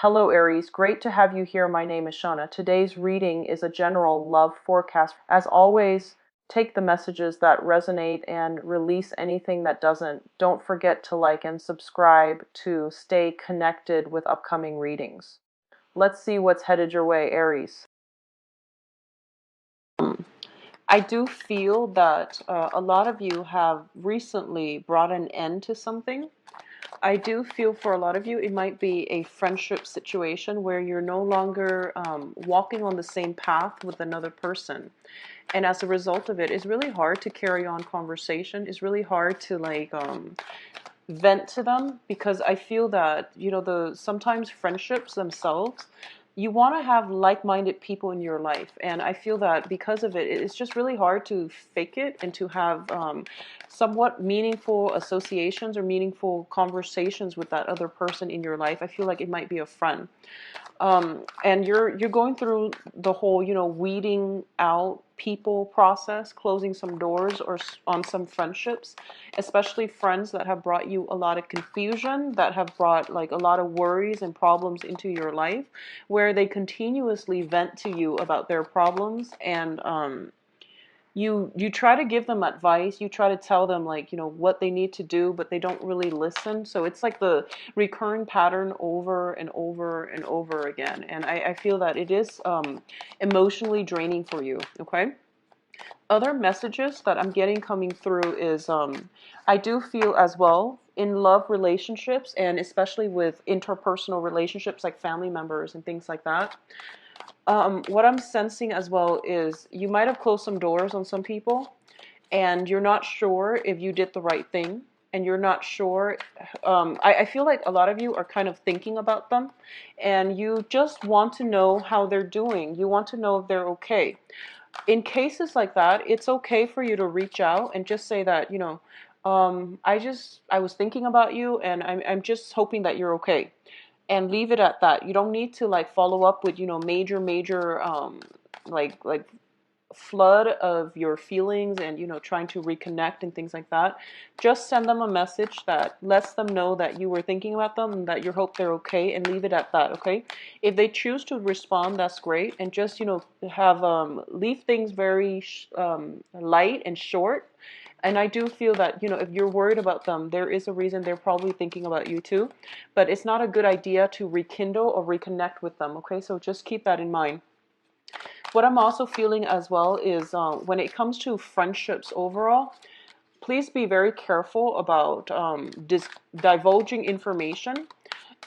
Hello, Aries. Great to have you here. My name is Shauna. Today's reading is a general love forecast. As always, take the messages that resonate and release anything that doesn't. Don't forget to like and subscribe to stay connected with upcoming readings. Let's see what's headed your way, Aries. I do feel that a lot of you have recently brought an end to something. I do feel for a lot of you, it might be a friendship situation where you're no longer walking on the same path with another person. And as a result of it, it's really hard to carry on conversation. It's really hard to vent to them because I feel that, sometimes friendships themselves, you want to have like-minded people in your life, and I feel that because of it, it's just really hard to fake it and to have somewhat meaningful associations or meaningful conversations with that other person in your life. I feel like it might be a friend, and you're going through the whole, weeding out people process, closing some doors or on some friendships, especially friends that have brought you a lot of confusion, that have brought like a lot of worries and problems into your life, where they continuously vent to you about their problems, and you try to give them advice, you try to tell them like, what they need to do, but they don't really listen. So it's like the recurring pattern over and over and over again, and I feel that it is emotionally draining for you. Okay, other messages that I'm getting coming through is I do feel as well in love relationships, and especially with interpersonal relationships like family members and things like that. What I'm sensing as well is you might have closed some doors on some people, and you're not sure if you did the right thing, and you're not sure. I feel like a lot of you are kind of thinking about them, and you just want to know how they're doing. You want to know if they're okay. In cases like that, it's okay for you to reach out and just say that, I was thinking about you, and I'm just hoping that you're okay, and leave it at that. You don't need to like follow up with, major like flood of your feelings and, trying to reconnect and things like that. Just send them a message that lets them know that you were thinking about them and that you hope they're okay, and leave it at that. Okay, if they choose to respond, that's great, and just, have leave things very light and short. And I do feel that, if you're worried about them, there is a reason they're probably thinking about you too. But it's not a good idea to rekindle or reconnect with them. Okay, so just keep that in mind. What I'm also feeling as well is when it comes to friendships overall, please be very careful about divulging information,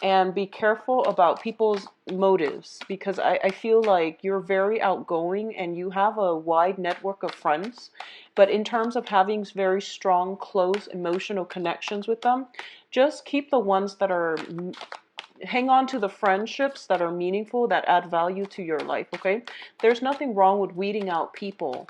and be careful about people's motives, because I feel like you're very outgoing and you have a wide network of friends, but in terms of having very strong, close emotional connections with them, just keep the ones that are hang on to the friendships that are meaningful, that add value to your life. Okay, there's nothing wrong with weeding out people,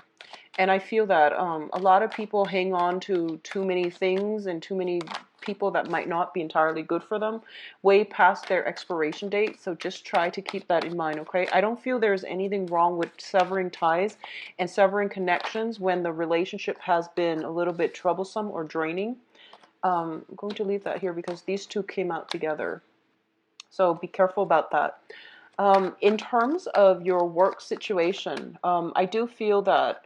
and I feel that a lot of people hang on to too many things and too many people that might not be entirely good for them way past their expiration date. So just try to keep that in mind. Okay, I don't feel there's anything wrong with severing ties and severing connections when the relationship has been a little bit troublesome or draining. I'm going to leave that here because these two came out together. So be careful about that. In terms of your work situation, I do feel that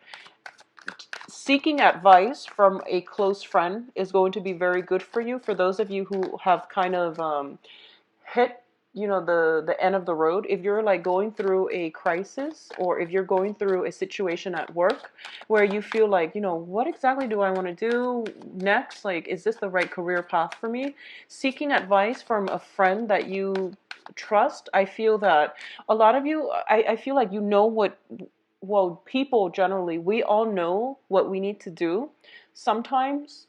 seeking advice from a close friend is going to be very good for you. For those of you who have kind of hit, the end of the road, if you're like going through a crisis, or if you're going through a situation at work where you feel like, what exactly do I want to do next? Like, is this the right career path for me? Seeking advice from a friend that you trust, I feel that a lot of you, I feel like what, well, people generally, we all know what we need to do. Sometimes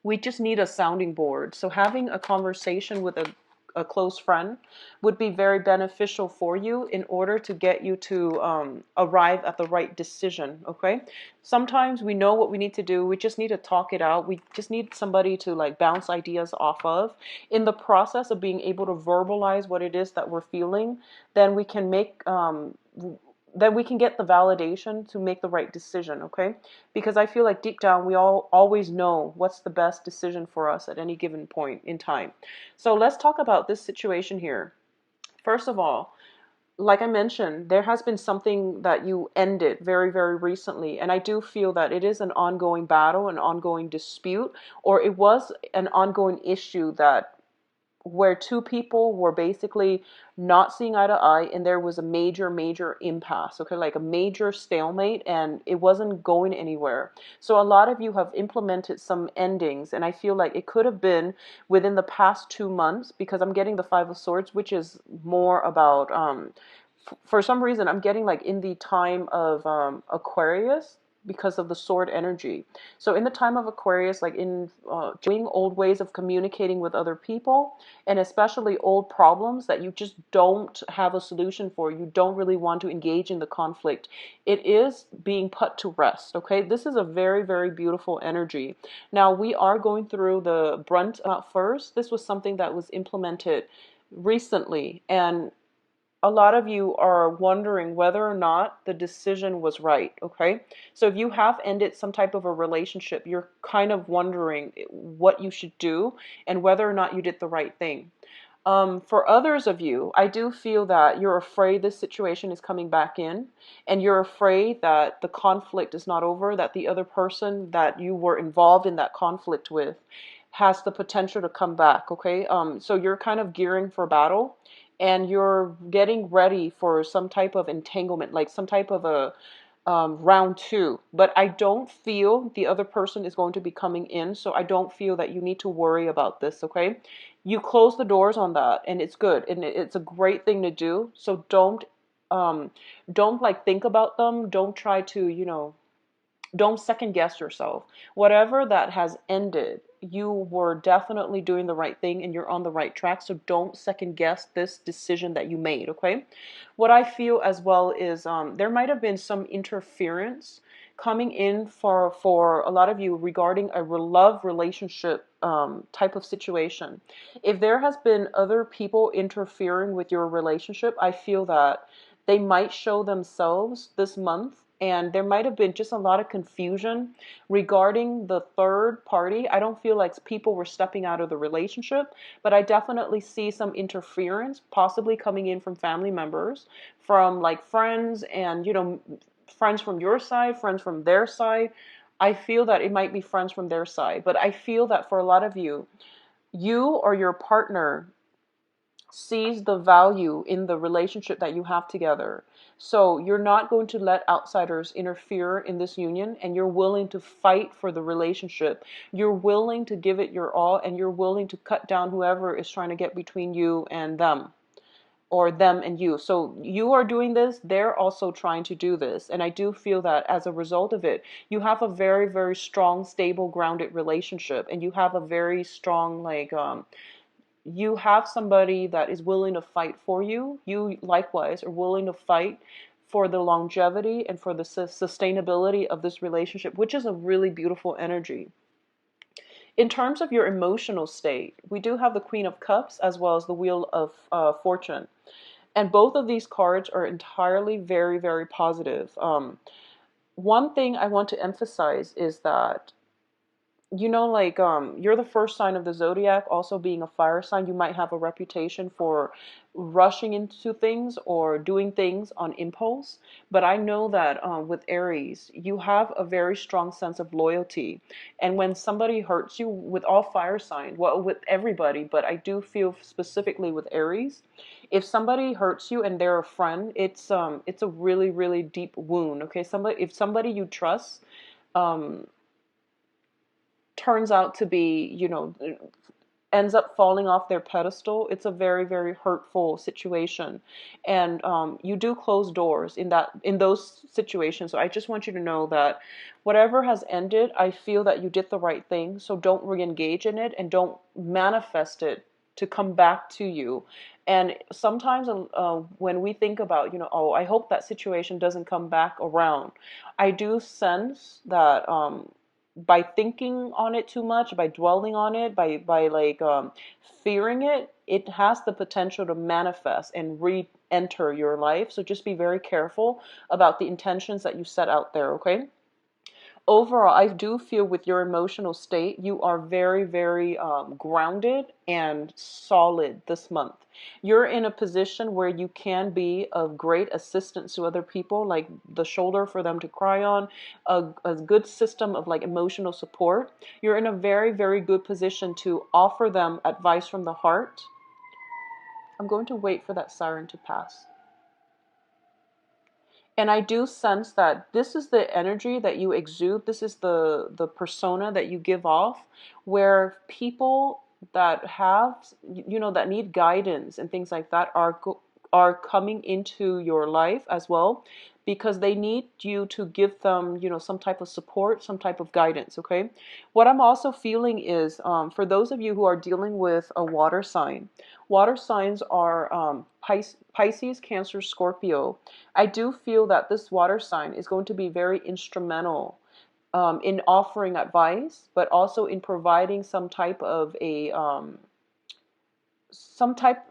we just need a sounding board. So having a conversation with a close friend would be very beneficial for you in order to get you to arrive at the right decision. Okay, sometimes we know what we need to do, we just need to talk it out, we just need somebody to like bounce ideas off of. In the process of being able to verbalize what it is that we're feeling, then we can make then we can get the validation to make the right decision. Okay, because I feel like deep down we all always know what's the best decision for us at any given point in time. So let's talk about this situation here. First of all, like I mentioned, there has been something that you ended very, very recently. And I do feel that it is an ongoing battle, an ongoing dispute, or it was an ongoing issue that where two people were basically not seeing eye to eye, and there was a major, major impasse, okay, like a major stalemate, and it wasn't going anywhere. So a lot of you have implemented some endings, and I feel like it could have been within the past 2 months, because I'm getting the Five of Swords, which is more about, for some reason, I'm getting like in the time of Aquarius, because of the sword energy. So in the time of Aquarius, like in doing old ways of communicating with other people, and especially old problems that you just don't have a solution for, you don't really want to engage in the conflict, it is being put to rest, okay? This is a very, very beautiful energy. Now, we are going through the brunt first. This was something that was implemented recently, and a lot of you are wondering whether or not the decision was right, okay? So if you have ended some type of a relationship, you're kind of wondering what you should do and whether or not you did the right thing. For others of you, I do feel that you're afraid this situation is coming back in, and you're afraid that the conflict is not over, that the other person that you were involved in that conflict with has the potential to come back, okay? So you're kind of gearing for battle, and you're getting ready for some type of entanglement, like some type of a round two. But I don't feel the other person is going to be coming in, so I don't feel that you need to worry about this, okay? You close the doors on that, and it's good, and it's a great thing to do. So don't like think about them. Don't try to, don't second guess yourself. Whatever that has ended, you were definitely doing the right thing and you're on the right track. So don't second guess this decision that you made, okay? What I feel as well is there might have been some interference coming in for a lot of you regarding a love relationship type of situation. If there has been other people interfering with your relationship, I feel that they might show themselves this month, and there might have been just a lot of confusion regarding the third party. I don't feel like people were stepping out of the relationship, but I definitely see some interference possibly coming in from family members, from like friends, and friends from your side, friends from their side. I feel that it might be friends from their side, but I feel that for a lot of you, you or your partner sees the value in the relationship that you have together. So you're not going to let outsiders interfere in this union, and you're willing to fight for the relationship. You're willing to give it your all, and you're willing to cut down whoever is trying to get between you and them, or them and you. So you are doing this, they're also trying to do this. And I do feel that as a result of it, you have a very, very strong, stable, grounded relationship, and you have a very strong, like, you have somebody that is willing to fight for you. You likewise are willing to fight for the longevity and for the sustainability of this relationship, which is a really beautiful energy. In terms of your emotional state, we do have the Queen of Cups as well as the Wheel of Fortune. And both of these cards are entirely very, very positive. One thing I want to emphasize is that like you're the first sign of the zodiac, also being a fire sign. You might have a reputation for rushing into things or doing things on impulse, but I know that with Aries, you have a very strong sense of loyalty. And when somebody hurts you, with all fire signs, well, with everybody, but I do feel specifically with Aries, if somebody hurts you and they're a friend, it's a really, really deep wound, okay? If somebody you trust um turns out to be, ends up falling off their pedestal, it's a very, very hurtful situation. And you do close doors in those situations. So I just want you to know that whatever has ended, I feel that you did the right thing. So don't re-engage in it, and don't manifest it to come back to you. And sometimes when we think about, oh, I hope that situation doesn't come back around, I do sense that by thinking on it too much, by dwelling on it, by like fearing it, it has the potential to manifest and re-enter your life. So just be very careful about the intentions that you set out there, okay? overall, I do feel with your emotional state, you are very, very grounded and solid this month. You're in a position where you can be of great assistance to other people, like the shoulder for them to cry on, a good system of like emotional support. You're in a very, very good position to offer them advice from the heart. I'm going to wait for that siren to pass. And I do sense that this is the energy that you exude. This is the persona that you give off, where people that have, that need guidance and things like that are coming into your life as well, because they need you to give them, some type of support, some type of guidance. Okay. What I'm also feeling is, for those of you who are dealing with a water sign, water signs are Pisces, Cancer, Scorpio. I do feel that this water sign is going to be very instrumental in offering advice, but also in providing some type of some type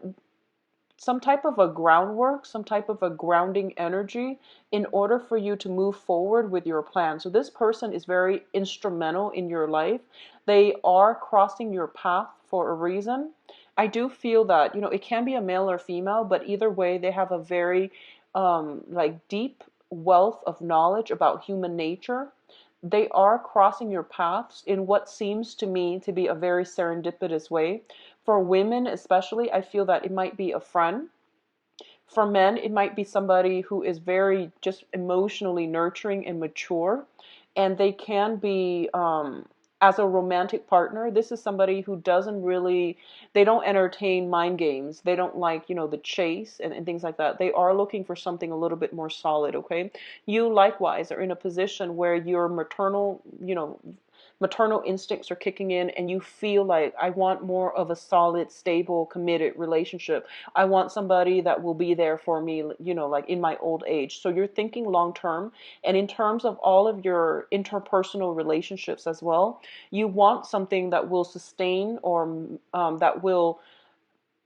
some type of a groundwork, some type of a grounding energy in order for you to move forward with your plan. So this person is very instrumental in your life. They are crossing your path for a reason. I do feel that, it can be a male or female, but either way, they have a very like deep wealth of knowledge about human nature. They are crossing your paths in what seems to me to be a very serendipitous way. For women, especially, I feel that it might be a friend. For men, it might be somebody who is very just emotionally nurturing and mature. And they can be, as a romantic partner, this is somebody who doesn't really, they don't entertain mind games. They don't like, the chase and things like that. They are looking for something a little bit more solid, okay? You likewise are in a position where your maternal instincts are kicking in, and you feel like, I want more of a solid, stable, committed relationship. I want somebody that will be there for me, like in my old age. So you're thinking long term. And in terms of all of your interpersonal relationships as well, you want something that will sustain, or that will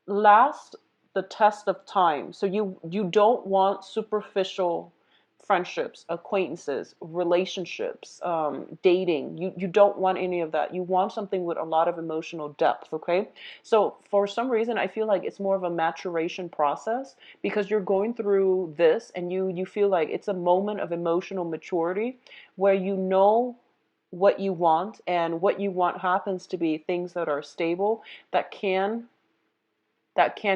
last the test of time. So you don't want superficial friendships, acquaintances, relationships, dating. You don't want any of that. You want something with a lot of emotional depth. Okay. So for some reason, I feel like it's more of a maturation process, because you're going through this, and you feel like it's a moment of emotional maturity where you know what you want, and what you want happens to be things that are stable, that can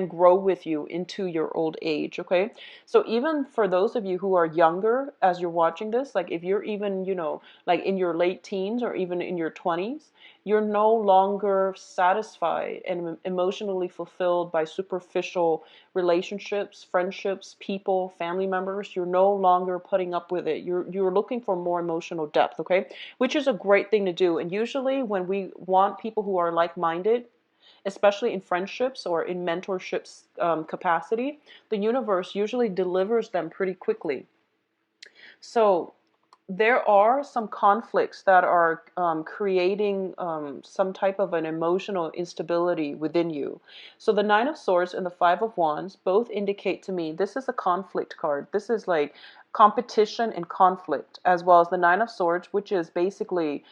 grow with you into your old age. Okay. So even for those of you who are younger, as you're watching this, like if you're even, like in your late teens or even in your 20s, you're no longer satisfied and emotionally fulfilled by superficial relationships, friendships, people, family members. You're no longer putting up with it. You're looking for more emotional depth. Okay. Which is a great thing to do. And usually when we want people who are like-minded, especially in friendships or in mentorships capacity, the universe usually delivers them pretty quickly. So there are some conflicts that are creating some type of an emotional instability within you. So the Nine of Swords and the Five of Wands both indicate to me this is a conflict card. This is like competition and conflict, as well as the Nine of Swords, which is basically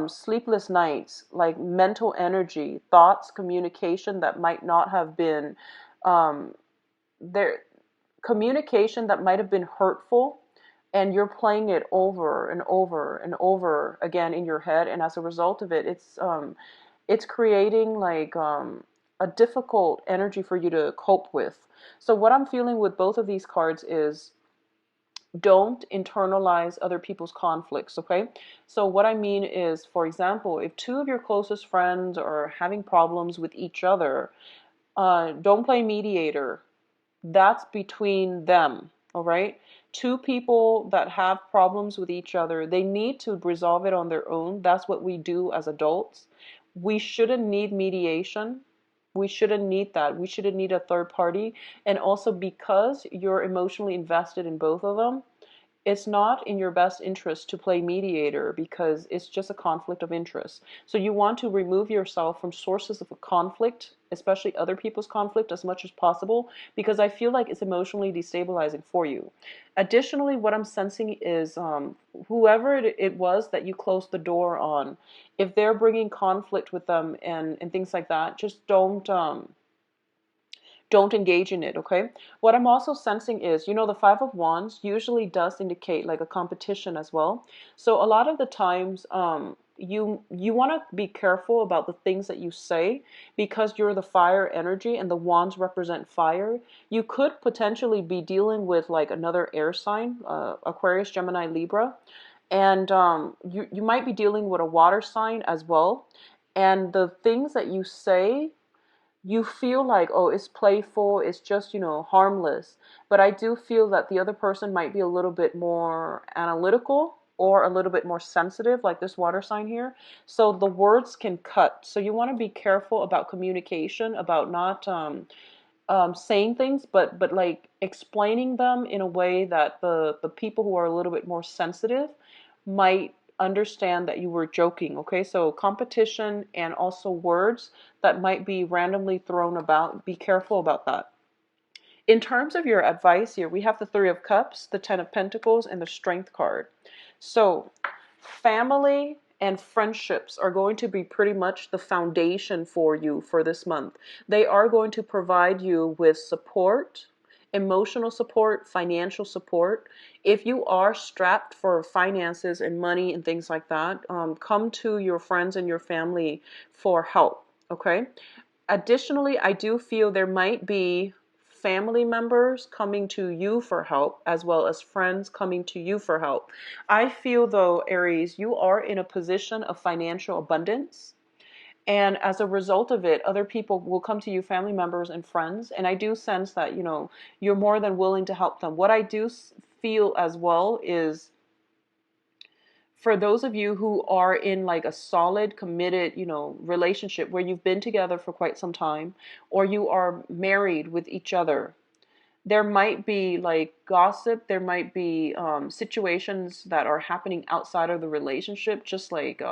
sleepless nights, like mental energy, thoughts, communication that might not have been um, there, communication that might have been hurtful, and you're playing it over and over and over again in your head, and as a result of it, it's creating like a difficult energy for you to cope with. So what I'm feeling with both of these cards is, don't internalize other people's conflicts. Okay. So what I mean is, for example, if two of your closest friends are having problems with each other, don't play mediator. That's between them. All right. Two people that have problems with each other, they need to resolve it on their own. That's what we do as adults. We shouldn't need mediation. We shouldn't need that. We shouldn't need a third party. And also, because you're emotionally invested in both of them, it's not in your best interest to play mediator because it's just a conflict of interest. So you want to remove yourself from sources of conflict, especially other people's conflict, as much as possible, because I feel like it's emotionally destabilizing for you. Additionally, what I'm sensing is whoever it was that you closed the door on, if they're bringing conflict with them and things like that, just don't engage in it, okay? What I'm also sensing is, the Five of Wands usually does indicate like a competition as well. So a lot of the times, you want to be careful about the things that you say because you're the fire energy and the wands represent fire. You could potentially be dealing with like another air sign, Aquarius, Gemini, Libra, and you might be dealing with a water sign as well. And the things that you say, you feel like, oh, it's playful, it's just, harmless. But I do feel that the other person might be a little bit more analytical or a little bit more sensitive, like this water sign here. So the words can cut. So you want to be careful about communication, about not saying things, but like explaining them in a way that the people who are a little bit more sensitive might understand that you were joking. Okay, so competition and also words that might be randomly thrown about, be careful about that. In terms of your advice here, we have the Three of Cups, the Ten of Pentacles, and the Strength card. So family and friendships are going to be pretty much the foundation for you for this month. They are going to provide you with support, emotional support, financial support. If you are strapped for finances and money and things like that, come to your friends and your family for help, okay? Additionally, I do feel there might be family members coming to you for help as well as friends coming to you for help. I feel though, Aries, you are in a position of financial abundance. And as a result of it, other people will come to you, family members and friends. And I do sense that, you're more than willing to help them. What I do feel as well is for those of you who are in like a solid, committed, relationship where you've been together for quite some time, or you are married with each other, there might be like gossip, there might be situations that are happening outside of the relationship, just like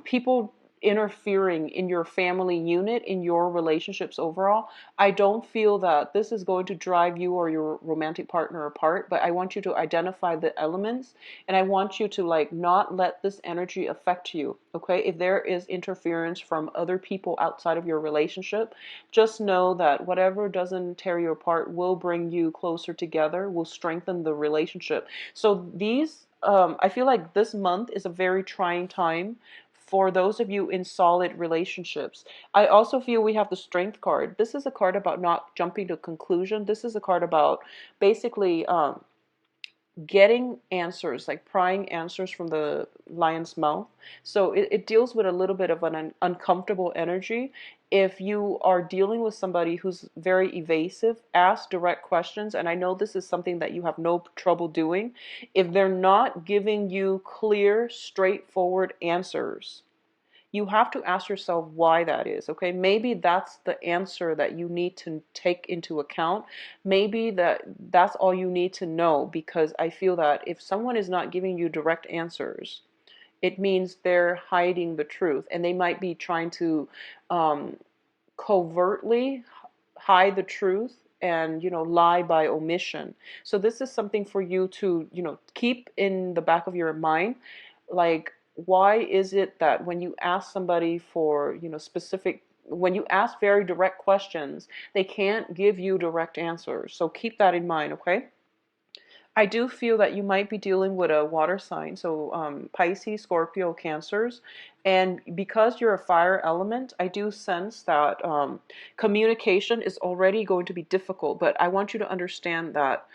people interfering in your family unit, in your relationships overall. I don't feel that this is going to drive you or your romantic partner apart, but I want you to identify the elements and I want you to like not let this energy affect you, okay? If there is interference from other people outside of your relationship, just know that whatever doesn't tear you apart will bring you closer together, will strengthen the relationship. So I feel like this month is a very trying time for those of you in solid relationships. I also feel we have the Strength card. This is a card about not jumping to conclusion. This is a card about basically getting answers, like prying answers from the lion's mouth. So it deals with a little bit of an uncomfortable energy. If you are dealing with somebody who's very evasive, ask direct questions. And I know this is something that you have no trouble doing. If they're not giving you clear, straightforward answers, you have to ask yourself why that is, okay? Maybe that's the answer that you need to take into account. Maybe that's all you need to know, because I feel that if someone is not giving you direct answers, it means they're hiding the truth, and they might be trying to um, covertly hide the truth and lie by omission. So this is something for you to keep in the back of your mind, like, why is it that when you ask somebody for specific, when you ask very direct questions, they can't give you direct answers? So keep that in mind, okay? I do feel that you might be dealing with a water sign, so Pisces, Scorpio, Cancers. And because you're a fire element, I do sense that communication is already going to be difficult. But I want you to understand that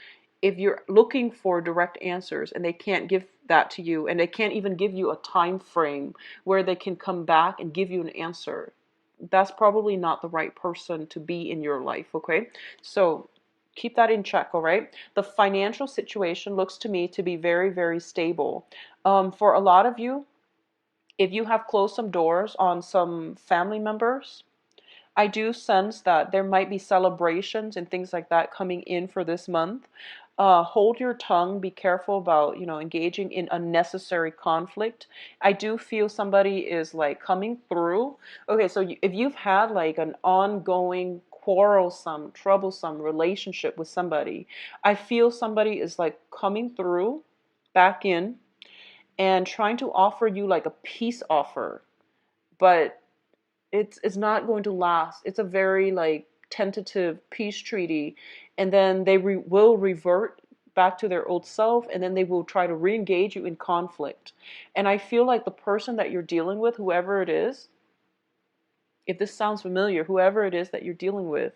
if you're looking for direct answers and they can't give that to you, and they can't even give you a time frame where they can come back and give you an answer, that's probably not the right person to be in your life, okay? So keep that in check, all right? The financial situation looks to me to be very, very stable. For a lot of you, if you have closed some doors on some family members, I do sense that there might be celebrations and things like that coming in for this month. Hold your tongue. Be careful about, engaging in unnecessary conflict. I do feel somebody is like coming through. Okay, so if you've had like an ongoing quarrelsome, troublesome relationship with somebody, I feel somebody is like coming through back in and trying to offer you like a peace offer, but it's not going to last. It's a very like tentative peace treaty, and then they will revert back to their old self, and then they will try to re-engage you in conflict. And I feel like the person that you're dealing with, whoever it is, if this sounds familiar, whoever it is that you're dealing with,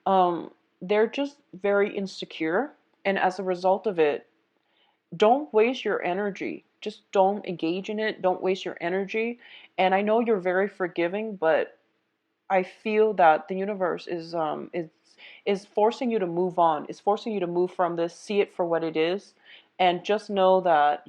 um, they're just very insecure, and as a result of it, don't waste your energy. Just don't engage in it. Don't waste your energy. And I know you're very forgiving, but I feel that the universe is forcing you to move on. It's forcing you to move from this, see it for what it is, and just know that,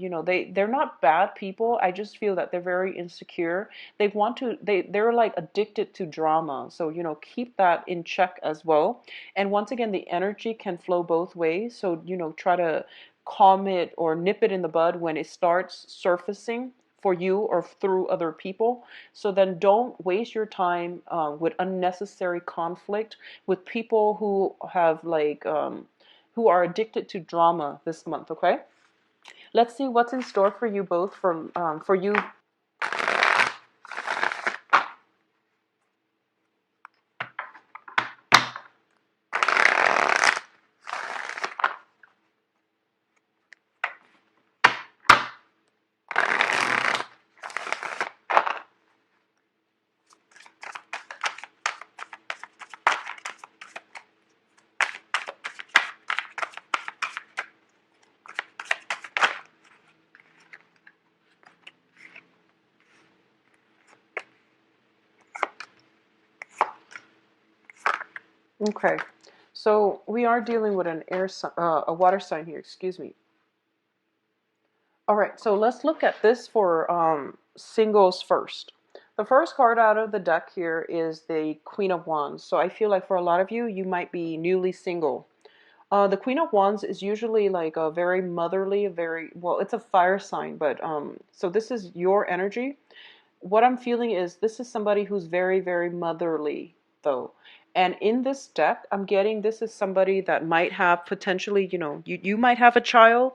they're not bad people. I just feel that they're very insecure. They're like addicted to drama. So, keep that in check as well. And once again, the energy can flow both ways. So, try to calm it or nip it in the bud when it starts surfacing for you or through other people. So then don't waste your time with unnecessary conflict with people who have like who are addicted to drama this month. Okay, let's see what's in store for you both from for you. Okay, so we are dealing with a water sign here. Excuse me. All right, so let's look at this for singles first. The first card out of the deck here is the Queen of Wands. So I feel like for a lot of you, you might be newly single. The Queen of Wands is usually like a very motherly, very, well, it's a fire sign, but so this is your energy. What I'm feeling is this is somebody who's very, very motherly, though. And in this deck, I'm getting this is somebody that might have potentially, you might have a child,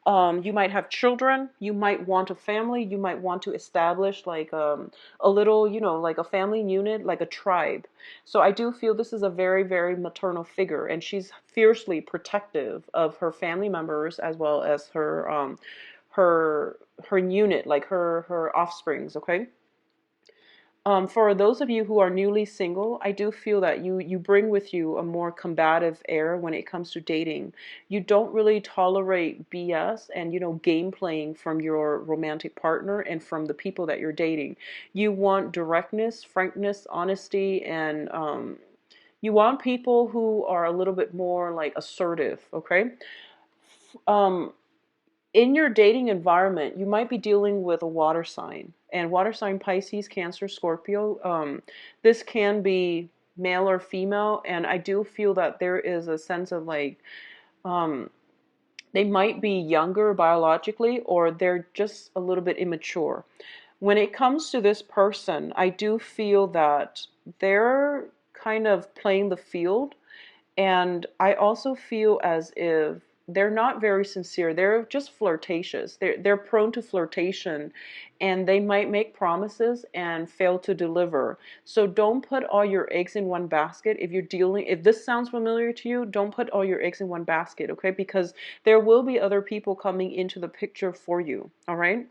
you might have children, you might want a family, you might want to establish like a little, like a family unit, like a tribe. So I do feel this is a very, very maternal figure, and she's fiercely protective of her family members as well as her her unit, like her offsprings. Okay. For those of you who are newly single, I do feel that you bring with you a more combative air when it comes to dating. You don't really tolerate BS and game playing from your romantic partner and from the people that you're dating. You want directness, frankness, honesty, and you want people who are a little bit more like assertive. Okay. Um, in your dating environment, you might be dealing with a water sign, and water sign Pisces, Cancer, Scorpio. This can be male or female, and I do feel that there is a sense of like um, they might be younger biologically, or they're just a little bit immature. When it comes to this person, I do feel that they're kind of playing the field, and I also feel as if they're not very sincere. They're just flirtatious. They're prone to flirtation, and they might make promises and fail to deliver. So don't put all your eggs in one basket. If this sounds familiar to you, don't put all your eggs in one basket, okay? Because there will be other people coming into the picture for you, all right?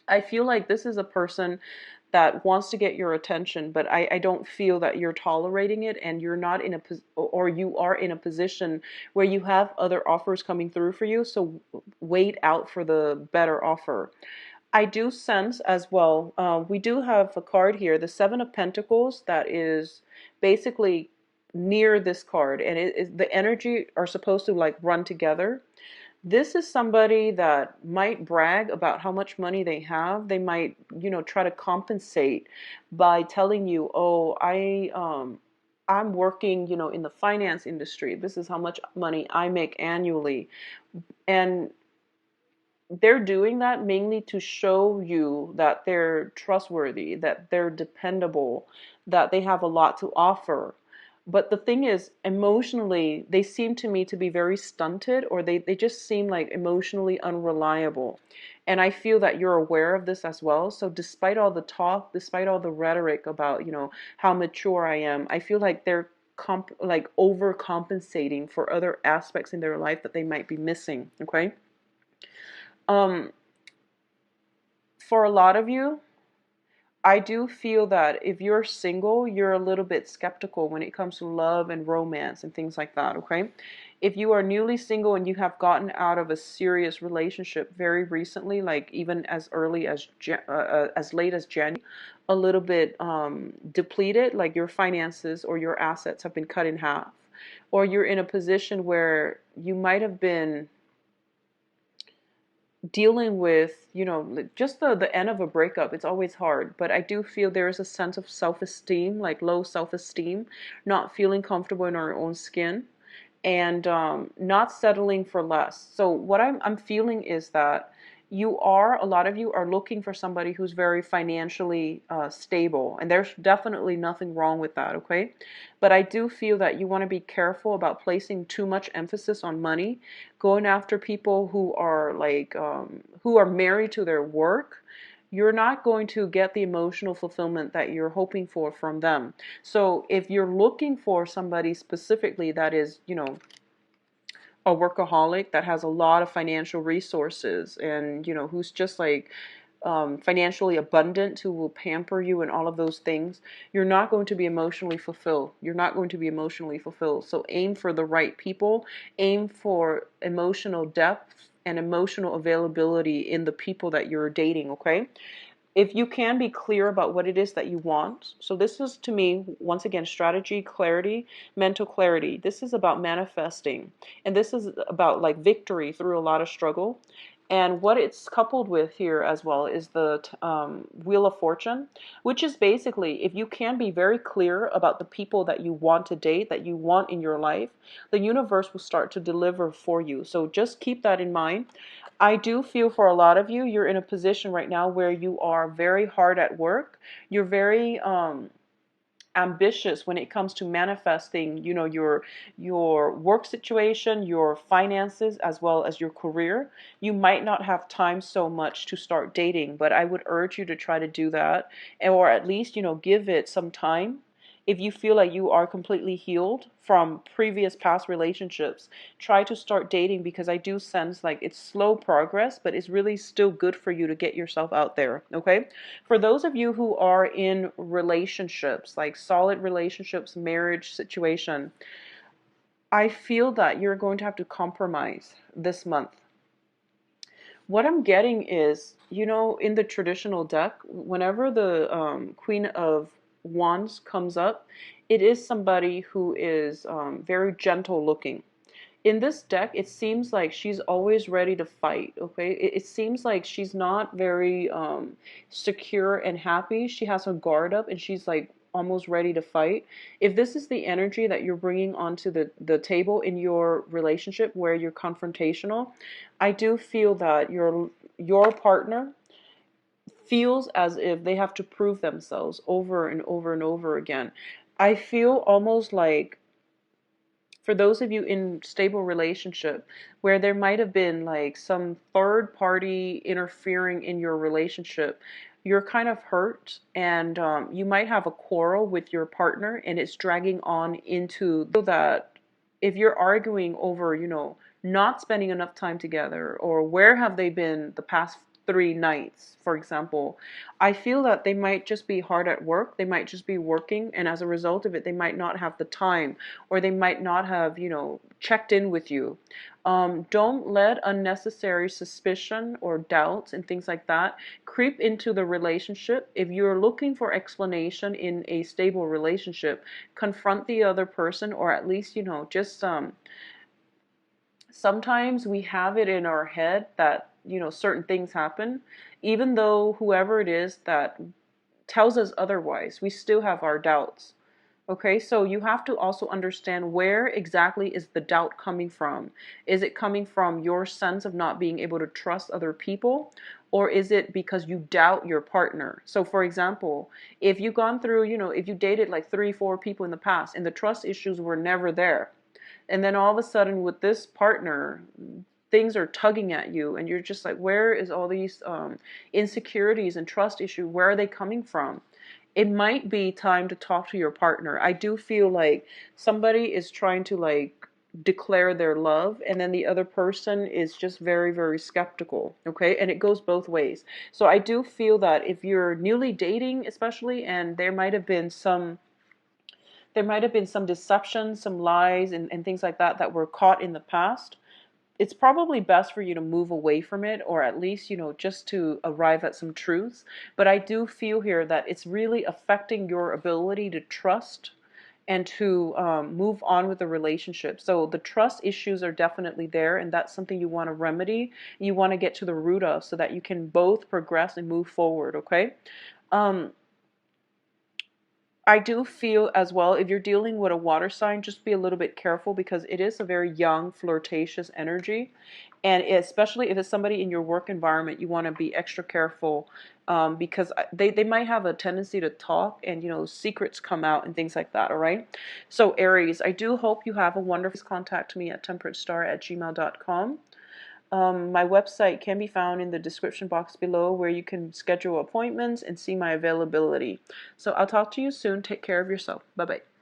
I feel like this is a person that wants to get your attention, but I don't feel that you're tolerating it, and you're not in or you are in a position where you have other offers coming through for you. So wait out for the better offer. I do sense as well, we do have a card here, the Seven of Pentacles, that is basically near this card, and the energy are supposed to like run together. This is somebody that might brag about how much money they have. They might, try to compensate by telling you, "Oh, I'm working, in the finance industry. This is how much money I make annually. And they're doing that mainly to show you that they're trustworthy, that they're dependable, that they have a lot to offer. But the thing is, emotionally, they seem to me to be very stunted, or they just seem like emotionally unreliable. And I feel that you're aware of this as well. So despite all the talk, despite all the rhetoric about, how mature I am, I feel like they're like overcompensating for other aspects in their life that they might be missing. Okay. Um, for a lot of you, I do feel that if you're single, you're a little bit skeptical when it comes to love and romance and things like that, okay? If you are newly single and you have gotten out of a serious relationship very recently, like even as early as late as January, a little bit depleted, like your finances or your assets have been cut in half, or you're in a position where you might have been dealing with, just the end of a breakup. It's always hard, but I do feel there is a sense of self-esteem, like low self-esteem, not feeling comfortable in our own skin, and not settling for less. So what I'm feeling is that a lot of you are looking for somebody who's very financially stable, and there's definitely nothing wrong with that, okay? But I do feel that you want to be careful about placing too much emphasis on money, going after people who are like who are married to their work. You're not going to get the emotional fulfillment that you're hoping for from them. So if you're looking for somebody specifically that is, a workaholic, that has a lot of financial resources, and, who's just like financially abundant, who will pamper you and all of those things, you're not going to be emotionally fulfilled. You're not going to be emotionally fulfilled. So aim for the right people, aim for emotional depth and emotional availability in the people that you're dating, okay? If you can be clear about what it is that you want. So this is, to me, once again, strategy, clarity, mental clarity. This is about manifesting. And this is about like victory through a lot of struggle. And what it's coupled with here as well is the Wheel of Fortune, which is basically, if you can be very clear about the people that you want to date, that you want in your life, the universe will start to deliver for you. So just keep that in mind. I do feel for a lot of you, you're in a position right now where you are very hard at work. You're very ambitious when it comes to manifesting, your work situation, your finances, as well as your career. You might not have time so much to start dating, but I would urge you to try to do that, or at least, give it some time. If you feel like you are completely healed from previous past relationships, try to start dating, because I do sense like it's slow progress, but it's really still good for you to get yourself out there, okay? For those of you who are in relationships, like solid relationships, marriage situation, I feel that you're going to have to compromise this month. What I'm getting is, in the traditional deck, whenever the Queen of Wands comes up, it is somebody who is very gentle looking. In this deck, it seems like she's always ready to fight, okay? It seems like she's not very secure and happy. She has her guard up and she's like almost ready to fight. If this is the energy that you're bringing onto the table in your relationship where you're confrontational, I do feel that your partner feels as if they have to prove themselves over and over and over again. I feel almost like, for those of you in stable relationship where there might have been like some third party interfering in your relationship, you're kind of hurt, and you might have a quarrel with your partner and it's dragging on into that. If you're arguing over, not spending enough time together, or where have they been the past 3 nights, for example, I feel that they might just be hard at work. They might just be working, and as a result of it, they might not have the time, or they might not have, checked in with you. Don't let unnecessary suspicion or doubts and things like that creep into the relationship. If you're looking for explanation in a stable relationship, confront the other person, or at least, just sometimes we have it in our head that, certain things happen, even though whoever it is that tells us otherwise, we still have our doubts. Okay, so you have to also understand where exactly is the doubt coming from. Is it coming from your sense of not being able to trust other people? Or is it because you doubt your partner? So, for example, if you've gone through, if you dated like three, four people in the past and the trust issues were never there, and then all of a sudden with this partner, things are tugging at you, and you're just like, where is all these insecurities and trust issues? Where are they coming from? It might be time to talk to your partner. I do feel like somebody is trying to like declare their love, and then the other person is just very, very skeptical. Okay, and it goes both ways. So I do feel that if you're newly dating, especially, and there might have been some deception, some lies, and things like that that were caught in the past, it's probably best for you to move away from it, or at least, just to arrive at some truths. But I do feel here that it's really affecting your ability to trust and to move on with the relationship. So the trust issues are definitely there, and that's something you want to remedy. You want to get to the root of so that you can both progress and move forward, okay? Um, I do feel as well, if you're dealing with a water sign, just be a little bit careful because it is a very young, flirtatious energy. And especially if it's somebody in your work environment, you want to be extra careful because they might have a tendency to talk and, secrets come out and things like that, all right? So Aries, I do hope you have a wonderful contact me at temperatestar@gmail.com. My website can be found in the description box below where you can schedule appointments and see my availability. So I'll talk to you soon. Take care of yourself. Bye-bye.